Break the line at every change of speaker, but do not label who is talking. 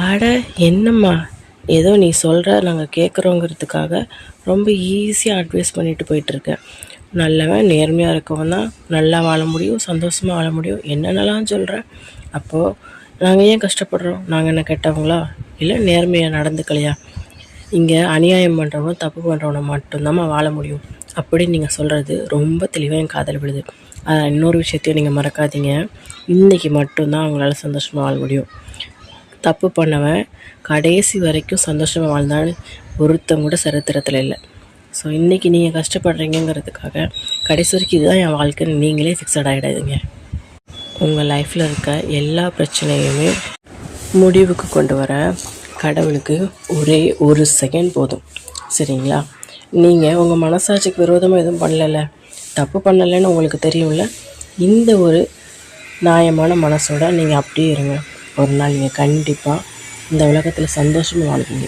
அட என்னம்மா, ஏதோ நீ சொல்கிற நாங்கள் கேட்குறோங்கிறதுக்காக ரொம்ப ஈஸியாக அட்வைஸ் பண்ணிட்டு போயிட்டுருக்கேன். நல்லவன் நேர்மையாக இருக்கவன் தான் நல்லா வாழ முடியும், சந்தோஷமாக வாழ முடியும் என்னென்னலாம் சொல்கிறேன். அப்போது நாங்கள் ஏன் கஷ்டப்படுறோம்? நாங்கள் என்ன கெட்டவங்களா? இல்லை நேர்மையாக நடந்துக்கலையா? இங்கே அநியாயம் பண்ணுறவன் தப்பு பண்ணுறவனை மட்டும்தாம்மா வாழ முடியும் அப்படின்னு நீங்கள் சொல்கிறது ரொம்ப தெளிவாக என் காதல் விழுது. இன்னொரு விஷயத்தையும் நீங்கள் மறக்காதீங்க. இன்றைக்கி மட்டும்தான் அவங்களால சந்தோஷமாக வாழ முடியும். தப்பு பண்ணவன் கடைசி வரைக்கும் சந்தோஷமாக வாழ்ந்தான்னு ஒருத்தங்க கூட சரித்திரத்தில் இல்லை. ஸோ இன்றைக்கி நீங்கள் கஷ்டப்படுறீங்கிறதுக்காக கடைசி வரைக்கும் இதுதான் என் வாழ்க்கைன்னு நீங்களே ஃபிக்ஸட் ஆகிடாதீங்க. உங்கள் லைஃப்பில் இருக்க எல்லா பிரச்சனையுமே முடிவுக்கு கொண்டு வர கடவுளுக்கு ஒரே ஒரு செகண்ட் போதும். சரிங்களா? நீங்கள் உங்கள் மனசாட்சிக்கு விரோதமாக எதுவும் பண்ணலை, தப்பு பண்ணலைன்னு உங்களுக்கு தெரியும்ல. இந்த ஒரு நியாயமான மனசோட நீங்கள் அப்படியே இருங்க. ஒரு நாள் நீங்கள் கண்டிப்பாக இந்த உலகத்தில் சந்தோஷமாக வாழ்வீங்க.